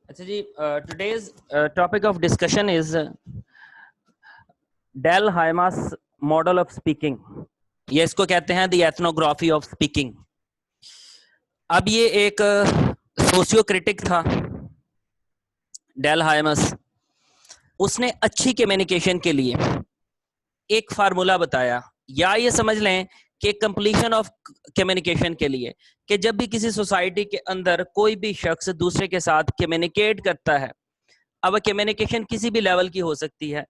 اچھا جی, today's topic of discussion is Del Haimas model of speaking. یہ اس کو کہتے ہیں دی ایتھنوگرافی آف اسپیکنگ. اب یہ ایک سوشیو کرٹک تھا ڈیل ہائمس. اس نے اچھی کمیونیکیشن کے لیے ایک فارمولا بتایا, یا یہ سمجھ لیں کہ کمپلیشن آف کمیونیکیشن کے لیے کہ جب بھی کسی سوسائٹی کے اندر کوئی بھی شخص دوسرے کے ساتھ کمیونیکیٹ کرتا ہے, اب کمیونیکیشن کسی بھی لیول کی ہو سکتی ہے,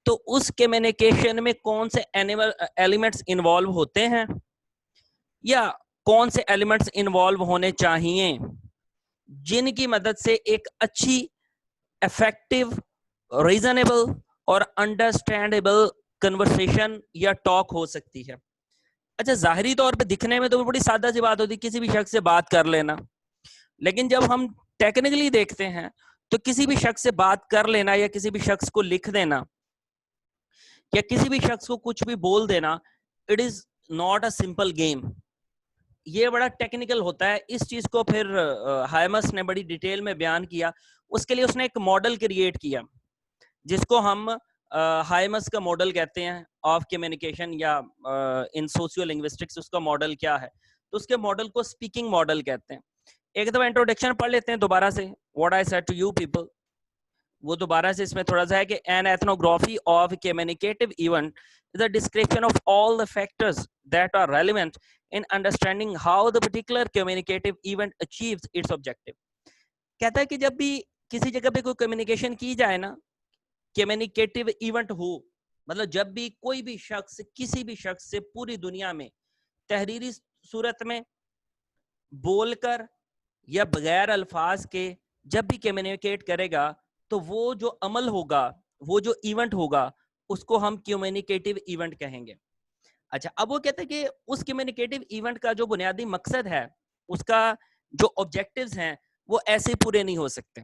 تو اس کمیونیکیشن میں کون سے ایلیمنٹس انوالو ہوتے ہیں یا کون سے ایلیمنٹس انوالو ہونے چاہیے جن کی مدد سے ایک اچھی افیکٹو ریزنیبل اور انڈرسٹینڈیبل کنورسیشن یا ٹاک ہو سکتی ہے. اچھا, ظاہری طور پہ دکھنے میں تو بڑی سادہ سی بات ہوتی ہے کسی بھی شخص سے بات کر لینا, لیکن جب ہم ٹیکنیکلی دیکھتے ہیں تو کسی بھی شخص سے بات کر لینا یا کسی بھی شخص کو لکھ دینا یا کسی بھی شخص کو کچھ بھی بول دینا, it is not a simple game. یہ بڑا ٹیکنیکل ہوتا ہے. اس چیز کو پھر ہائمس نے بڑی ڈیٹیل میں بیان کیا. اس کے لیے اس نے ایک ماڈل کریٹ کیا جس کو ہم ہائمس کا ماڈل کہتے ہیں آف کمیونیکیشن, یا ان سوشیو لنگوسٹکس اس کا ماڈل کیا ہے, تو اس کے ماڈل کو اسپیکنگ ماڈل کہتے ہیں. ایک دفعہ انٹروڈکشن پڑھ لیتے ہیں دوبارہ سے, what I said to you people. وہ دوبارہ سے اس میں تھوڑا سا ہے کہ an ethnography of communicative event is a description of all the factors that are relevant in understanding how the particular communicative event achieves its objective. کہتا ہے کہ جب بھی کسی جگہ پہ کوئی کمیونیکیشن کی جائے نا, کمیونیکیٹو ایونٹ ہو, مطلب جب بھی کوئی بھی شخص کسی بھی شخص سے پوری دنیا میں تحریری صورت میں بول کر یا بغیر الفاظ کے جب بھی کمیونیکیٹ کرے گا, تو وہ جو عمل ہوگا, وہ جو ایونٹ ہوگا, اس کو ہم کمیونیکیٹو ایونٹ کہیں گے. اچھا, اب وہ کہتے ہیں کہ اس کمیونیکیٹو ایونٹ کا جو بنیادی مقصد ہے, اس کا جو آبجیکٹیوز ہیں, وہ ایسے پورے نہیں ہو سکتے.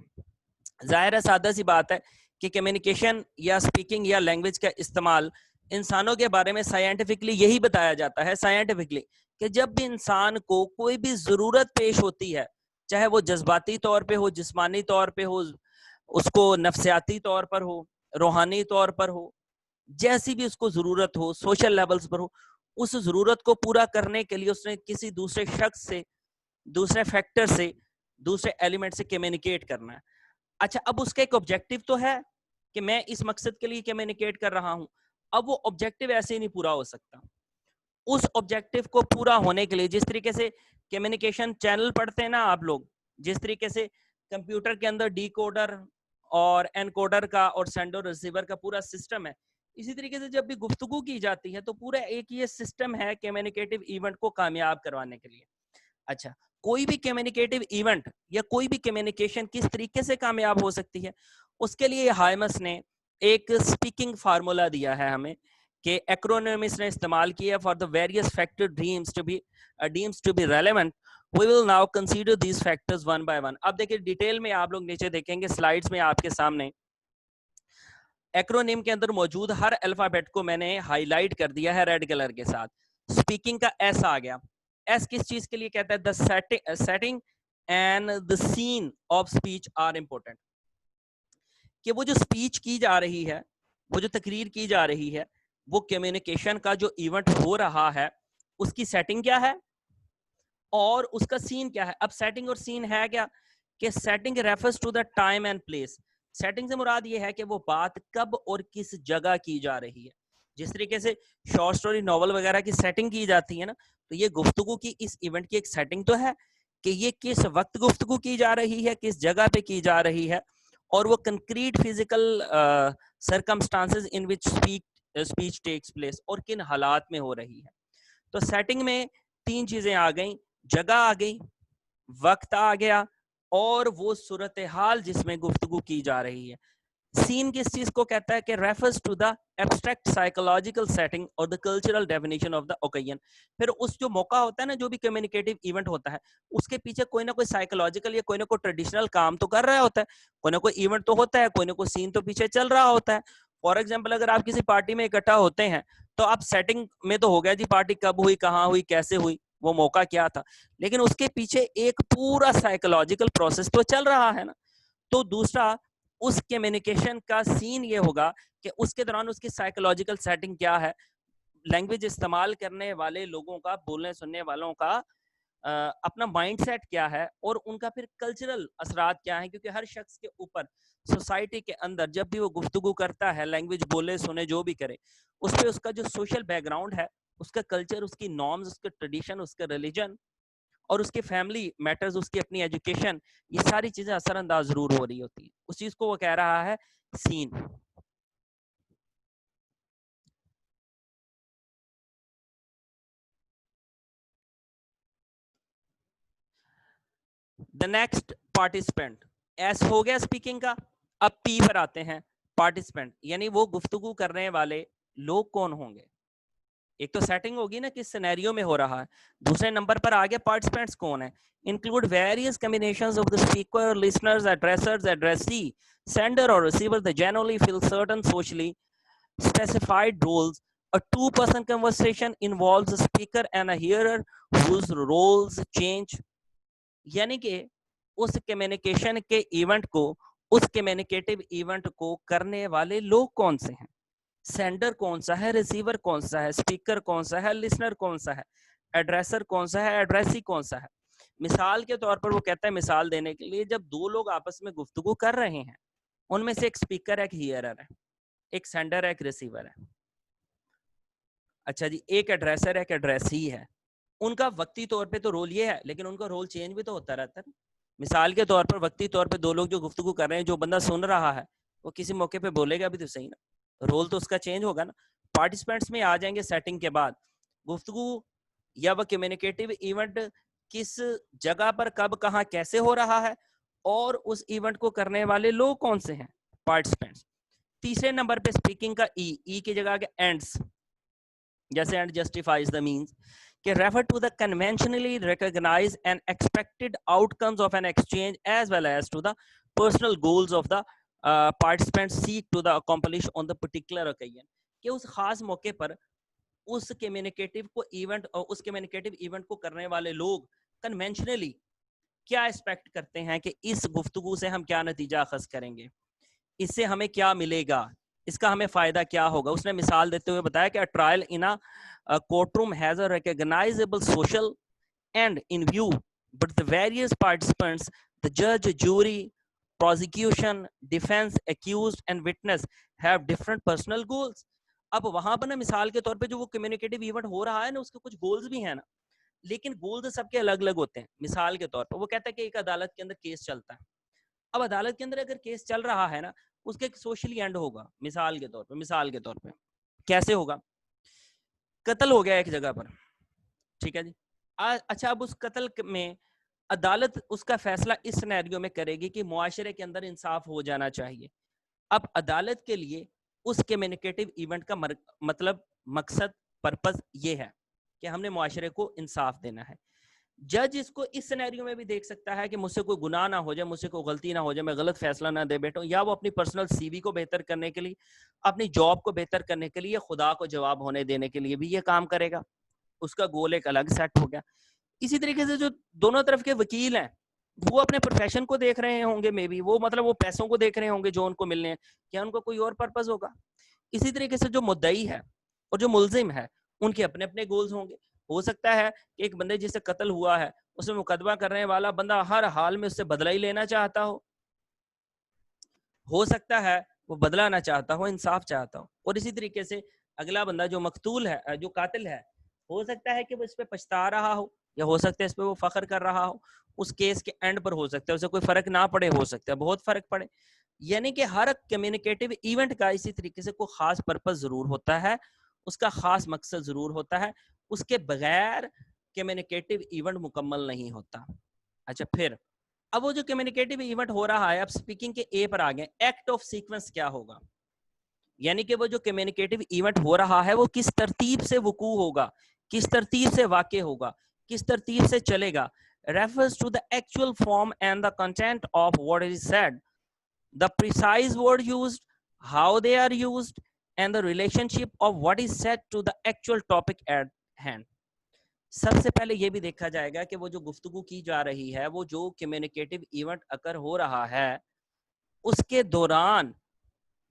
ظاہر ہے, سادہ سی بات ہے کہ کمیونیکیشن یا اسپیکنگ یا لینگویج کا استعمال انسانوں کے بارے میں سائنٹیفکلی یہی بتایا جاتا ہے سائنٹیفکلی کہ جب بھی انسان کو کوئی بھی ضرورت پیش ہوتی ہے, چاہے وہ جذباتی طور پہ ہو, جسمانی طور پہ ہو, اس کو نفسیاتی طور پر ہو, روحانی طور پر ہو, جیسی بھی اس کو ضرورت ہو, سوشل لیولز پر ہو, اس ضرورت کو پورا کرنے کے لیے اس نے کسی دوسرے شخص سے, دوسرے فیکٹر سے, دوسرے ایلیمنٹ سے کمیونیکیٹ کرنا ہے. اچھا, اب اس کا ایک آبجیکٹیو تو ہے کہ میں اس مقصد کے لیے کمیونیکیٹ کر رہا ہوں. اب وہ آبجیکٹیو ایسے ہی نہیں پورا ہو سکتا. اس آبجیکٹیو کو پورا ہونے کے لیے, جس طریقے سے کمیونیکیشن چینل پڑھتے ہیں نا آپ لوگ, جس طریقے سے کمپیوٹر کے اندر ڈی کوڈر اور انکوڈر کا اور سینڈر ریسیور کا پورا سسٹم ہے, اسی طریقے سے جب بھی گفتگو کی جاتی ہے تو پورا ایک یہ سسٹم ہے کمیونیکیٹو ایونٹ کو کامیاب کروانے کے لیے. اچھا, کوئی بھی کمیونیکیٹو ایونٹ یا کوئی بھی کمیونیکیشن کس طریقے سے کامیاب ہو سکتی ہے, اس کے لیے ہائمس نے ایک اسپیکنگ فارمولا دیا ہے ہمیں کہ ایکرونیمس نے استعمال کیا for the various factor deems to be relevant. We will now consider these factors one by one. اب دیکھیں ڈیٹیل میں آپ لوگ نیچے دیکھیں گے سلائیڈز میں آپ کے سامنے ایکرونیم کے اندر موجود ہر الفابیٹ کو میں نے ہائی لائٹ کر دیا ہے ریڈ کلر کے ساتھ. اسپیکنگ کا ایس آ گیا. ایس کس چیز کے لیے کہتا ہے؟ the setting and the scene of speech are important. کہ وہ جو اسپیچ کی جا رہی ہے, وہ جو تقریر کی جا رہی ہے, وہ کمیونیکیشن کا جو ایونٹ ہو رہا ہے, اس کی سیٹنگ کیا ہے اور اس کا سین کیا ہے. اب سیٹنگ اور سین ہے کیا کہ setting refers to the time and place. Setting سے مراد یہ ہے کہ وہ بات کب اور کس جگہ کی جا رہی ہے. جس طریقے سے شارٹ سٹوری ناول وغیرہ کی سیٹنگ کی جاتی ہے نا, تو یہ گفتگو کی اس ایونٹ کی ایک سیٹنگ تو ہے کہ یہ کس وقت گفتگو کی جا رہی ہے, کس جگہ پہ کی جا رہی ہے, اور وہ کنکریٹ فزیکل سرکمسٹانسز ان وچ اسپیچ ٹیکس پلیس, اور کن حالات میں ہو رہی ہے. تو سیٹنگ میں تین چیزیں آ گئیں, جگہ آ گئی, وقت آ گیا, اور وہ صورتحال جس میں گفتگو کی جا رہی ہے. سین کس چیز کو کہتا ہے کہ refers to the abstract psychological setting اور the cultural definition of the occasion. پھر اس جو موقع ہوتا ہے نا, جو بھی کمیونیکیٹو ایونٹ ہوتا ہے, اس کے پیچھے کوئی نہ کوئی سائیکولوجیکل یا کوئی نہ کوئی ٹریڈیشنل کام تو کر رہا ہوتا ہے, کوئی نہ کوئی ایونٹ تو ہوتا ہے, کوئی نہ کوئی سین تو پیچھے چل رہا ہوتا ہے. فار ایگزامپل, اگر آپ کسی پارٹی میں اکٹھا ہوتے ہیں تو آپ سیٹنگ میں تو ہو گیا جی پارٹی کب ہوئی, کہاں ہوئی, کیسے ہوئی, وہ موقع کیا تھا, لیکن اس کے پیچھے ایک پورا سائیکولوجیکل پروسیس تو چل رہا ہے نا. تو دوسرا اس کمیونیکیشن کا سین یہ ہوگا کہ اس کے دوران اس کی سائیکولوجیکل سیٹنگ کیا ہے, لینگویج استعمال کرنے والے لوگوں کا, بولنے سننے والوں کا اپنا مائنڈ سیٹ کیا ہے, اور ان کا پھر کلچرل اثرات کیا ہیں, کیونکہ ہر شخص کے اوپر سوسائٹی کے اندر جب بھی وہ گفتگو کرتا ہے, لینگویج بولے سنے جو بھی کرے, اس پہ اس کا جو سوشل بیک گراؤنڈ ہے, اس کا کلچر, اس کی نارمز, اس کا ٹریڈیشن, اس کا ریلیجن اور اس کے فیملی میٹرز, اس کی اپنی ایجوکیشن, یہ ساری چیزیں اثر انداز ضرور ہو رہی ہوتی ہیں. اس چیز کو وہ کہہ رہا ہے سین. دا نیکسٹ پارٹیسپینٹ, ایس ہو گیا اسپیکنگ کا. اب پی پر آتے ہیں, پارٹیسپینٹ, یعنی وہ گفتگو کرنے والے لوگ کون ہوں گے. ایک تو سیٹنگ ہوگی نا کس سینیریو میں ہو رہا ہے, دوسرے نمبر پر آگے پارٹیسپینٹس کون ہیں. Include various combinations of the speaker, listeners, addressers, addressee, sender or receiver. They generally fill certain socially specified roles. A two-person conversation involves a speaker and a hearer whose roles change. یعنی کہ اس communication کے event کو, اس communicative event کو کرنے والے لوگ کون سے ہیں, سینڈر کون سا ہے, ریسیور کون سا ہے, اسپیکر کون سا ہے, لسنر کون سا ہے, ایڈریسر کون سا ہے, ایڈریسی کون سا ہے. مثال کے طور پر وہ کہتا ہے, مثال دینے کے لیے, جب دو لوگ آپس میں گفتگو کر رہے ہیں, ان میں سے ایک اسپیکر ہے, ایک ہیئرر ہے, ایک سینڈر ہے, ایک ریسیور ہے. اچھا جی, ایک ایڈریسر ہے, ایک ایڈریسی ہے. ان کا وقتی طور پہ تو رول یہ ہے, لیکن ان کا رول چینج بھی تو ہوتا رہتا ہے. مثال کے طور پر وقتی طور پہ دو لوگ جو گفتگو کر رہے ہیں, جو بندہ سن رہا ہے وہ کسی موقع پہ بولے گا بھی تو صحیح نا, رول تو اس کا چینج ہوگا نا. پارٹیسپینٹس میں آ جائیں گے سیٹنگ کے بعد, گفتگو یا وہ کمیونیکیٹو ایونٹ کس جگہ پر, کب, کہاں, کیسے ہو رہا ہے, اور اس ایونٹ کو کرنے والے لوگ کون سے ہیں, پارٹیسپینٹس. تیسرے نمبر پہ اسپیکنگ کا ای کی جگہ اینڈس, جیسے اینڈ جسٹیفائز دا مینس, کہ refer to the conventionally recognized and expected outcomes of an exchange as well as to the personal goals of the participants seek to the accomplish on the particular occasion. کہ اس خاص موقع پر اس communicative کو event, اس communicative event کو کرنے والے لوگ conventionally کیا expect کرتے ہیں کہ اس گفتگو سے ہم کیا نتیجہ اخذ کریں گے, اس سے ہمیں کیا ملے گا, اس کا ہمیں فائدہ کیا ہوگا. اس نے مثال دیتے ہوئے بتایا کہ trial in court room has a recognizable social end in view, but the various participants, the judge, jury, prosecution, defense, accused and witness have different personal goals. اب وہاں پر نا مثال کے طور پہ جو وہ کمیونیکیٹو ایونٹ ہو رہا ہے نا, اس کے کچھ گولز بھی ہیں نا, لیکن گولز سب کے الگ الگ ہوتے ہیں. مثال کے طور پر وہ کہتا ہے کہ ایک عدالت کے اندر کیس چلتا ہے. اب عدالت کے اندر اگر کیس چل رہا ہے نا, اس کے ایک سوشلی اینڈ ہوگا. مثال کے طور پہ کیسے ہوگا, قتل ہو گیا ایک جگہ پر, ٹھیک ہے جی. اچھا, اب اس قتل میں عدالت اس کا فیصلہ اس سینیریو میں کرے گی کہ معاشرے کے اندر انصاف ہو جانا چاہیے. اب عدالت کے لیے اس کمیونیکیٹو ایونٹ کا مطلب, مقصد, پرپز یہ ہے کہ ہم نے معاشرے کو انصاف دینا ہے. جج اس کو اس سینیریو میں بھی دیکھ سکتا ہے کہ مجھ سے کوئی گناہ نہ ہو جائے, مجھ سے کوئی غلطی نہ ہو جائے, میں غلط فیصلہ نہ دے بیٹھوں, یا وہ اپنی پرسنل سی وی کو بہتر کرنے کے لیے, اپنی جاب کو بہتر کرنے کے لیے, خدا کو جواب ہونے دینے کے لیے بھی یہ کام کرے گا. اس کا گول ایک الگ سیٹ ہو گیا. اسی طریقے سے جو دونوں طرف کے وکیل ہیں, وہ اپنے پروفیشن کو دیکھ رہے ہوں گے, میں بھی وہ مطلب وہ پیسوں کو دیکھ رہے ہوں گے جو ان کو ملنے ہیں, کیا ان کو کوئی اور پرپز ہوگا. اسی طریقے سے جو مدعی ہے اور جو ملزم ہے, ان کے اپنے اپنے گولز ہوں گے. ہو سکتا ہے کہ ایک بندے جس سے قتل ہوا ہے, اس میں مقدمہ کرنے والا بندہ ہر حال میں اس سے بدلہ ہی لینا چاہتا ہو سکتا ہے وہ بدلہ نہ چاہتا ہو, انصاف چاہتا ہو. اور اسی طریقے سے اگلا بندہ جو مقتول ہے, جو قاتل ہے, ہو سکتا ہے کہ وہ اس پہ پچھتا رہا ہو, یا ہو سکتا ہے اس پہ وہ فخر کر رہا ہو. اس کیس کے اینڈ پر ہو سکتا ہے اسے کوئی فرق نہ پڑے, ہو سکتا ہے بہت فرق پڑے. یعنی کہ ہر کمیونیکیٹو ایونٹ کا اسی طریقے سے کوئی خاص پرپز ضرور ہوتا ہے, اس کا خاص مقصد ضرور ہوتا ہے. اس کے بغیر کمیونیکیٹو ایونٹ مکمل نہیں ہوتا. اچھا, پھر اب وہ جو کمیونیکیٹو ایونٹ ہو رہا ہے, اب اسپیکنگ کے اے پر آ گئے, ایکٹ آف سیکوینس کیا ہوگا. یعنی کہ وہ جو کمیونیکیٹو ایونٹ ہو رہا ہے وہ کس ترتیب سے وقوع ہوگا, کس ترتیب سے واقع ہوگا, کس ترتیب سے چلے گا. refers to the actual form and the content of what is said, the precise word used, how they are used, and the relationship of what is said to the actual topic at hand. سب سے پہلے یہ بھی دیکھا جائے گا کہ وہ جو گفتگو کی جا رہی ہے, وہ جو کمیونیکیٹو ایونٹ اکر ہو رہا ہے, اس کے دوران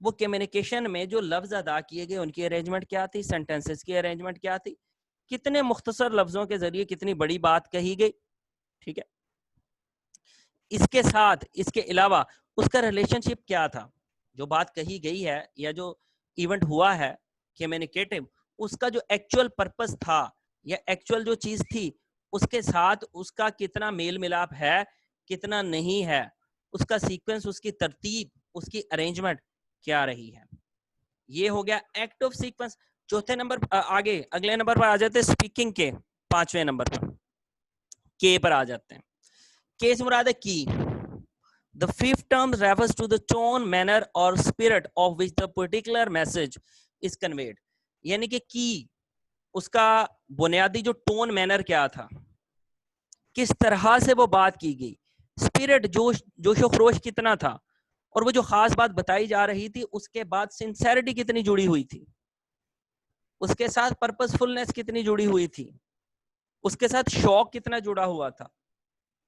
وہ کمیونیکیشن میں جو لفظ ادا کیے گئے ان کی ارینجمنٹ کیا تھی, سینٹینسز کی ارینجمنٹ کیا تھی, کتنے مختصر لفظوں کے ذریعے کتنی بڑی بات کہی گئی. ٹھیک ہے, اس کے ساتھ اس کے علاوہ اس کا ریلیشن شپ کیا تھا, جو بات کہی گئی ہے یا جو ایونٹ ہوا ہے کمیونیکیٹو, اس کا جو ایکچوئل پرپس تھا یا ایکچوئل جو چیز تھی اس کے ساتھ اس کا کتنا میل ملاپ ہے, کتنا نہیں ہے, اس کا سیکوینس, اس کی ترتیب, اس کی ارینجمنٹ کیا رہی ہے. یہ ہو گیا ایکٹ آف سیکوینس. چوتھے نمبر آگے اگلے نمبر پر آ جاتے ہیں اسپیکنگ کے, پانچویں نمبر پر کے پر آ جاتے ہیں. کے سے مراد ہے کی. The fifth term refers to the tone, manner or spirit of which the particular message is conveyed. یعنی کہ کی اس کا بنیادی جو ٹون مینر کیا تھا, کس طرح سے وہ بات کی گئی, اسپرٹ جوش و خروش کتنا تھا, اور وہ جو خاص بات بتائی جا رہی تھی اس کے بعد سنسیریٹی کتنی جڑی ہوئی تھی, اس کے ساتھ پرپس فلنس کتنی جڑی ہوئی تھی, اس کے ساتھ شوق کتنا جڑا ہوا تھا,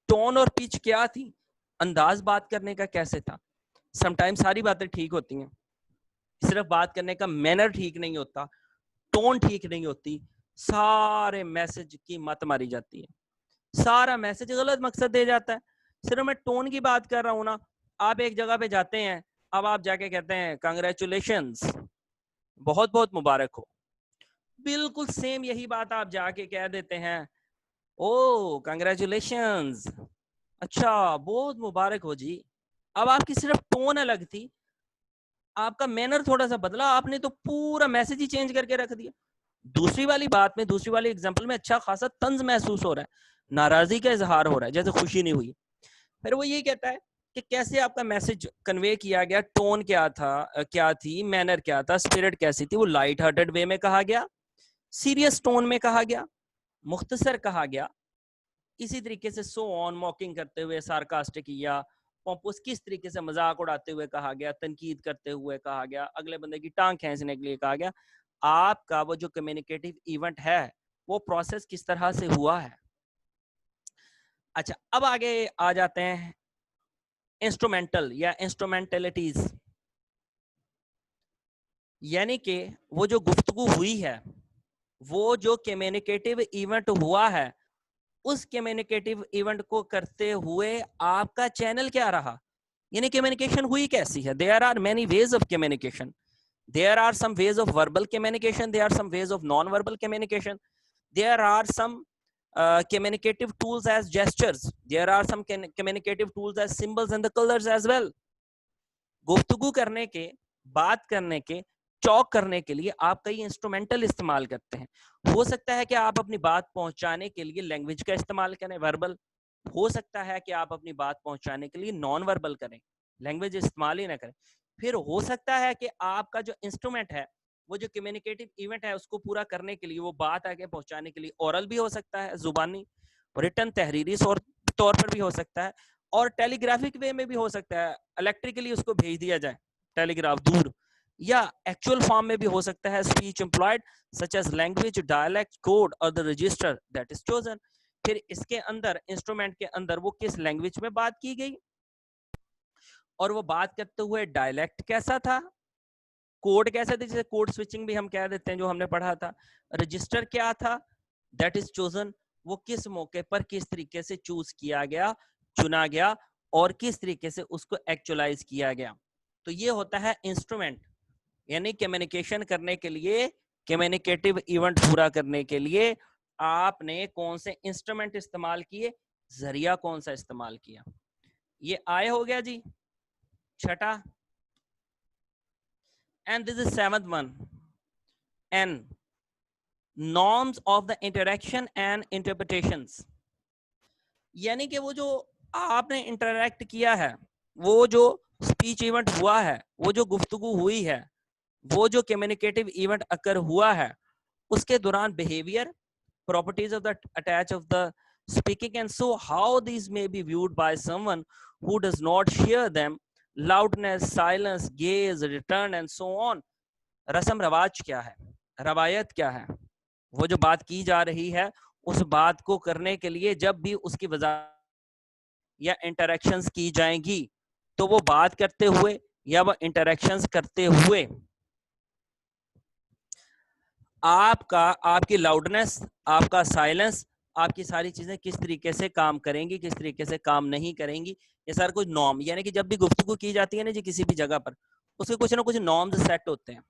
ٹون اور پچ کیا تھی, انداز بات کرنے کا کیسے تھا. سم ٹائم ساری باتیں ٹھیک ہوتی ہیں, صرف بات کرنے کا مینر ٹھیک نہیں ہوتا, ٹون ٹھیک نہیں ہوتی, سارے میسج کی مت ماری جاتی ہے, سارا میسج غلط مقصد دے جاتا ہے. صرف میں ٹون کی بات کر رہا ہوں نا, آپ ایک جگہ پہ جاتے ہیں, اب آپ جا کے کہتے ہیں کنگریچولیشنز, بہت بہت مبارک ہو, بالکل سیم یہی بات آپ جا کے کہہ دیتے ہیں, او کنگریچولیشنز, اچھا بہت مبارک ہو جی. اب آپ کی صرف ٹون الگ تھی, آپ کا مینر تھوڑا سا بدلا, آپ نے تو پورا میسج ہی چینج کر کے رکھ دیا. دوسری والی بات میں, دوسری والی ایگزامپل میں اچھا خاصا طنز محسوس ہو رہا ہے, ناراضی کا اظہار ہو رہا ہے, جیسے خوشی نہیں ہوئی. پھر وہ یہی کہتا ہے کہ کیسے آپ کا میسج کنوے کیا گیا, ٹون کیا تھا, کیا تھی, مینر کیا تھا, اسپرٹ کیسی تھی. وہ لائٹ ہارٹڈ وے میں کہا گیا, سیریس ٹون میں کہا گیا, مختصر کہا گیا, اسی طریقے سے سو آن, موکنگ کرتے ہوئے, سارکاسٹک یا پومپوس, کس طریقے سے مذاق اڑاتے ہوئے کہا گیا, تنقید کرتے ہوئے کہا گیا, اگلے بندے کی ٹانگ کھینچنے کے لیے کہا گیا. آپ کا وہ جو کمیونیکیٹو ایونٹ ہے وہ پروسیس کس طرح سے ہوا ہے. اچھا, اب آگے آ جاتے ہیں انسٹرومینٹل یا انسٹرومینٹلٹیز, یعنی کہ وہ جو گفتگو ہوئی ہے, وہ جو کمیونیکیٹو ایونٹ ہوا ہے, اس کمیونیکیٹو ایونٹ کو کرتے ہوئے آپ کا چینل کیا رہا, یعنی کمیونیکیشن ہوئی کیسی ہے. There are many ways of communication. There are some ways of verbal communication. There are some ways of non-verbal communication. There are some communicative tools as gestures. There are some communicative tools as symbols and the colors as well. گفتگو کرنے کے, بات کرنے کے, چوک کرنے کے لیے آپ کئی انسٹرومنٹل استعمال کرتے ہیں. ہو سکتا ہے کہ آپ اپنی بات پہنچانے کے لیے لینگویج کا استعمال کریں, وربل. ہو سکتا ہے کہ آپ اپنی بات پہنچانے کے لیے نان وربل کریں, لینگویج استعمال ہی نہ کریں. پھر ہو سکتا ہے کہ آپ کا جو انسٹرومنٹ ہے, وہ جو کمیونیکیٹو ایونٹ ہے, اس کو پورا کرنے کے لیے, وہ بات آگے پہنچانے کے لیے اورل بھی ہو سکتا ہے, زبانی, ریٹن, تحریری طور پر بھی ہو سکتا ہے, اور ٹیلی گرافک وے میں بھی ہو سکتا ہے, الیکٹریکلی اس کو بھیج دیا جائے ٹیلی گراف دور, یا ایکچوئل فارم میں بھی ہو سکتا ہے, speech employed such as language, dialect, code اور the register that is chosen. پھر اس کے اندر, انسٹرومنٹ کے اندر, وہ کس لینگویج میں بات کی گئی, اور وہ بات کرتے ہوئے ڈائلیکٹ کیسا تھا, کوڈ کیسا تھا, جیسے کوڈ سوئچنگ بھی ہم کہہ دیتے ہیں جو ہم نے پڑھا تھا, رجسٹر کیا تھا, that is chosen, وہ کس موقع پر کس طریقے سے چوز کیا گیا, چنا گیا, اور کس طریقے سے اس کو ایکچولائز کیا گیا. تو یہ ہوتا ہے انسٹرومنٹ, یعنی کمیونیکیشن کرنے کے لیے, کمیونیکیٹو ایونٹ پورا کرنے کے لیے آپ نے کون سے انسٹرومنٹ استعمال کیے, ذریعہ کون سا استعمال کیا. یہ آئے ہو گیا جی چھٹا. And this is seventh one, N, norms of the interaction and interpretations. یعنی کہ وہ جو آپ نے انٹریکٹ کیا ہے, وہ جو اسپیچ ایونٹ ہوا ہے, وہ جو گفتگو ہوئی ہے, وہ جو کمیونیکیٹو ایونٹ اکر ہوا ہے, اس کے دوران behaviour, properties of the attach of the speaking, and so how these may be viewed by someone who does not share them, loudness, silence, gaze, return and so on. رسم رواج کیا ہے, روایت کیا ہے, وہ جو بات کی جا رہی ہے اس بات کو کرنے کے لیے جب بھی اس کی وضاحت یا انٹریکشنز کی جائیں گی تو وہ بات کرتے ہوئے یا وہ انٹریکشنز کرتے ہوئے آپ کی لاؤڈنس، آپ کا سائلنس، آپ کی ساری چیزیں کس طریقے سے کام کریں گی، کس طریقے سے کام نہیں کریں گی، یہ سارا کچھ نارم، یعنی کہ جب بھی گفتگو کی جاتی ہے نا جی کسی بھی جگہ پر، اس کے کچھ نہ کچھ نارمز سیٹ ہوتے ہیں.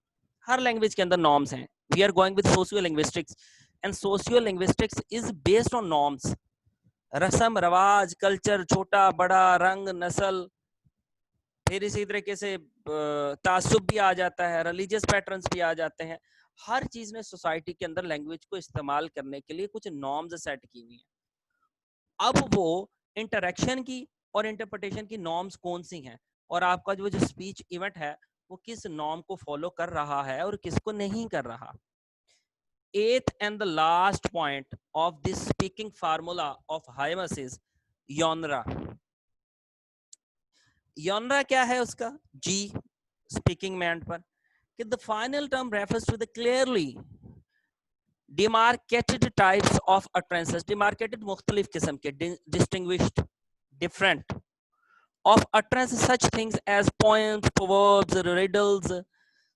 ہر لینگویج کے اندر نارمز ہیں. We are going with sociolinguistics and sociolinguistics is based on norms. رسم رواج، کلچر، چھوٹا بڑا، رنگ، نسل، پھر اسی طریقے سے تعصب بھی آ جاتا ہے، ریلیجیس پیٹرنز بھی آ جاتے ہیں. ہر چیز نے سوسائٹی کے اندر لینگویج کو استعمال کرنے کے لیے کچھ نارمز سیٹ کی ہوئی ہیں. اب وہ انٹریکشن کی اور انٹرپریٹیشن کی نارمز کون سی ہیں، اور آپ کا جو اسپیچ ایونٹ ہے وہ کس نارم کو فالو کر رہا ہے اور کس کو نہیں کر رہا. Eighth and the last point of this speaking formula of Hymas is genre. Genre کیا ہے اس کا؟ G speaking man پر کہ the final term refers to the clearly demarcated types of utterances. Demarcated مختلف قسم کے distinguished, different of utterances, such things as poems, proverbs, riddles,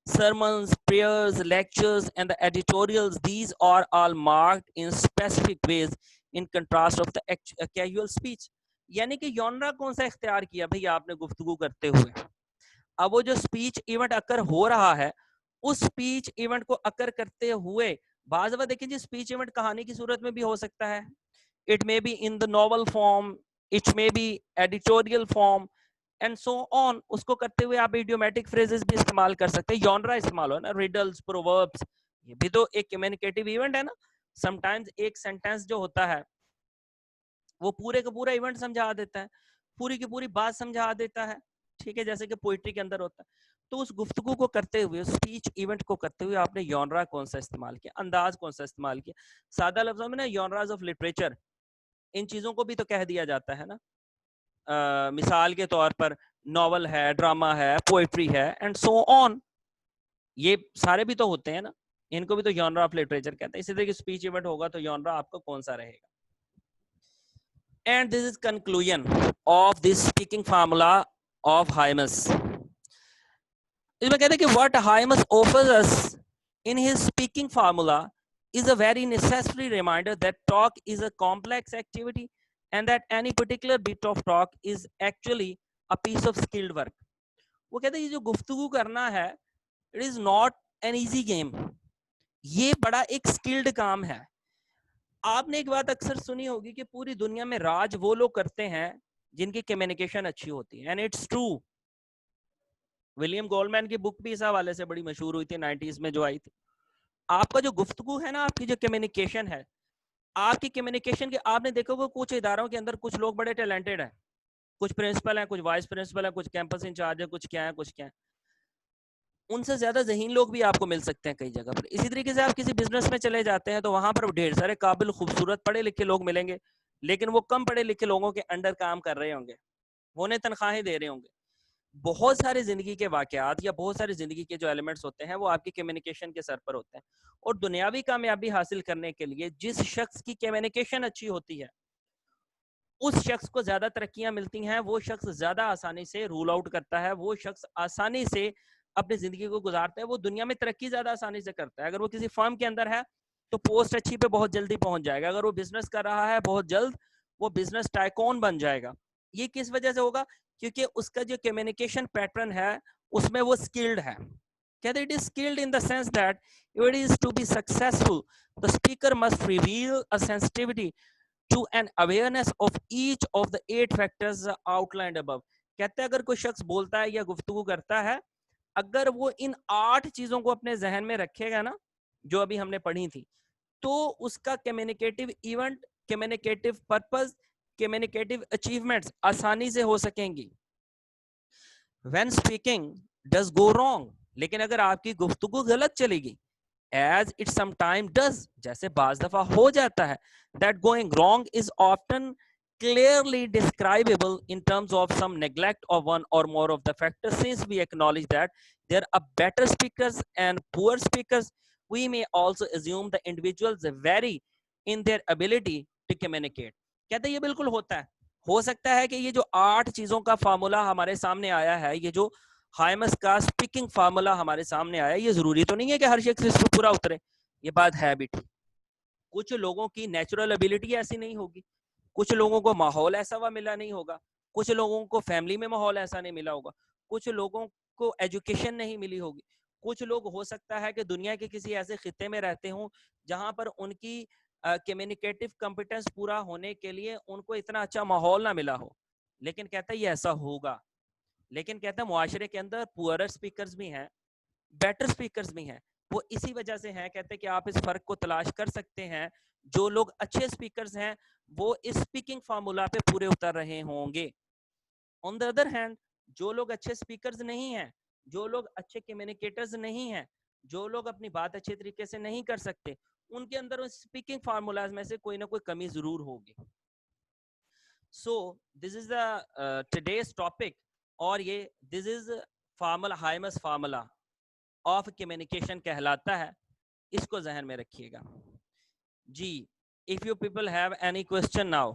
sermons, prayers, lectures, and the editorials. These are all marked in specific ways in contrast of the casual speech. یعنی کہ یونرا کون سا اختیار کیا بھئی آپ نے گفتگو کرتے ہوئے؟ اب وہ جو سپیچ ایونٹ اکر ہو رہا ہے اس سپیچ ایونٹ کو اکر کرتے ہوئے بعض وقت دیکھیں جی سپیچ ایونٹ کہانی کی صورت میں بھی ہو سکتا ہے. It may be in the novel form, it may be editorial form and so on. اس کو کرتے ہوئے آپ idiomatic phrases بھی استعمال کر سکتے ہیں. یونرا استعمال ہو نا, riddles, proverbs, یہ بھی تو ایک communicative event ہے نا. sometimes ایک sentence جو ہوتا ہے وہ پورے کا پورا ایونٹ سمجھا دیتا ہے, پوری کی پوری بات سمجھا دیتا ہے, ٹھیک ہے, جیسے کہ پوئٹری کے اندر ہوتا ہے. تو اس گفتگو کو کرتے ہوئے, اسپیچ ایونٹ کو کرتے ہوئے آپ نے یونرا کون سا استعمال کیا, انداز کون سا استعمال کیا. سادہ لفظوں میں نا یونراز آف لٹریچر, ان چیزوں کو بھی تو کہہ دیا جاتا ہے نا. مثال کے طور پر ناول ہے, ڈراما ہے, پوئٹری ہے اینڈ سو آن, یہ سارے بھی تو ہوتے ہیں نا, ان کو بھی تو یونرا آف لٹریچر کہتے ہیں. اسی طرح کی اسپیچ ایونٹ ہوگا تو یونرا آپ کو کون سا رہے گا. And this is conclusion of this speaking formula of Hymas. اس میں کہتے ہیں کہ what Hymas offers us in his speaking formula is a very necessary reminder that talk is a complex activity and that any particular bit of talk is actually a piece of skilled work. وہ کہتے ہیں یہ جو گفتگو کرنا ہے it is not an easy game, یہ بڑا ایک skilled کام ہے. آپ نے ایک بات اکثر سنی ہوگی کہ پوری دنیا میں راج وہ لوگ کرتے ہیں جن کی کمیونیکیشن اچھی ہوتی ہے, and it's true. William Goldman کی بک بھی اس حوالے سے بڑی مشہور ہوئی تھی 90s میں جو آئی تھی. آپ کا جو گفتگو ہے نا, آپ کی جو کمیونیکیشن ہے, آپ کی کمیونیکیشن کے آپ نے دیکھا ہوگا کچھ اداروں کے اندر کچھ لوگ بڑے ٹیلنٹڈ ہیں, کچھ پرنسپل ہیں, کچھ وائس پرنسپل ہیں, کچھ کیمپس انچارج ہیں, کچھ کیا ہیں, کچھ کیا ہیں, ان سے زیادہ ذہین لوگ بھی آپ کو مل سکتے ہیں کئی جگہ پر. اسی طریقے سے آپ کسی بزنس میں چلے جاتے ہیں تو وہاں پر ڈھیر سارے قابل خوبصورت پڑھے لکھے لوگ ملیں گے, لیکن وہ کم پڑھے لکھے لوگوں کے انڈر کام کر رہے ہوں گے, وہ انہیں تنخواہیں دے رہے ہوں گے. بہت سارے زندگی کے واقعات یا بہت سارے زندگی کے جو ایلیمنٹس ہوتے ہیں وہ آپ کی کمیونیکیشن کے سر پر ہوتے ہیں. اور دنیاوی کامیابی حاصل کرنے کے لیے جس شخص کی کمیونیکیشن اچھی ہوتی ہے اس شخص کو زیادہ ترقیاں ملتی ہیں, وہ شخص زیادہ آسانی سے رول آؤٹ کرتا ہے, وہ شخص آسانی سے اپنی زندگی کو گزارتا ہے, وہ دنیا میں ترقی زیادہ آسانی سے کرتا ہے. اگر وہ کسی فرم کے اندر ہے تو پوسٹ اچھی پہ بہت جلدی پہنچ جائے گا, اگر وہ بزنس کر رہا ہے بہت جلد وہ بزنس ٹائکون بن جائے گا. یہ کس وجہ سے ہوگا؟ کیونکہ اس کا جو کمیونیکیشن پیٹرن ہے اس میں وہ سکلڈ ہے. کہتے ہیں it is skilled in the sense that if it is to be successful the speaker must reveal a sensitivity to an awareness of each of the 8 factors outlined above. کہتے ہیں اگر کوئی شخص بولتا ہے یا گفتگو کرتا ہے, اگر وہ ان 8 چیزوں کو اپنے ذہن میں رکھے گا نا جو ابھی ہم نے پڑھی تھی, تو اس کا communicative event, communicative purpose, communicative achievements آسانی سے ہو سکیں گی. when speaking does go wrong, لیکن اگر آپ کی گفتگو غلط چلے گی, as it sometimes does, جیسے بعض دفعہ ہو جاتا ہے, that going wrong is often clearly describable in terms of some neglect of one or more of the factors. Since we acknowledge that there are better speakers and poor speakers, we may also assume the individuals vary in their ability to communicate. کہتے ہیں یہ بالکل ہوتا ہے, ہو سکتا ہے کہ یہ جو 8 چیزوں کا فارمولا ہمارے سامنے آیا ہے, یہ جو ہائمس کا اسپیکنگ فارمولا ہمارے سامنے آیا, یہ ضروری تو نہیں ہے کہ ہر شخص اس پہ پورا اترے. یہ بات ہے بھی ٹھیک, کچھ لوگوں کی نیچرل ابیلٹی ایسی نہیں ہوگی, کچھ لوگوں کو ماحول ایسا ہوا ملا نہیں ہوگا, کچھ لوگوں کو فیملی میں ماحول ایسا نہیں ملا ہوگا, کچھ لوگوں کو ایجوکیشن نہیں ملی ہوگی, کچھ لوگ ہو سکتا ہے کہ دنیا کے کسی ایسے خطے میں رہتے ہوں جہاں پر ان کی کمیونیکیٹو کمپیٹنس پورا ہونے کے لیے ان کو اتنا اچھا ماحول نہ ملا ہو, لیکن کہتا ہے یہ ایسا ہوگا. لیکن کہتا ہے معاشرے کے اندر پورر اسپیکرز بھی ہیں, بیٹر اسپیکرز بھی ہیں, وہ اسی وجہ سے ہیں. کہتے ہیں کہ آپ اس فرق کو تلاش کر سکتے ہیں, جو لوگ اچھے اسپیکرز ہیں وہ اس اسپیکنگ فارمولا پہ پورے اتر رہے ہوں گے. آن دا ادر ہینڈ جو لوگ اچھے اسپیکرز نہیں ہیں, جو لوگ اچھے کمیونیکیٹرز نہیں ہیں, جو لوگ اپنی بات اچھے طریقے سے نہیں کر سکتے, ان کے اندر اسپیکنگ فارمولاز میں سے کوئی نہ کوئی کمی ضرور ہوگی. سو دس از دا ٹوڈیز ٹاپک, اور یہ دس از فارمولا, ہائمس فارمولا آف کمیونیکیشن کہلاتا ہے. اس کو ذہن میں رکھیے گا جی. If you people have any question now.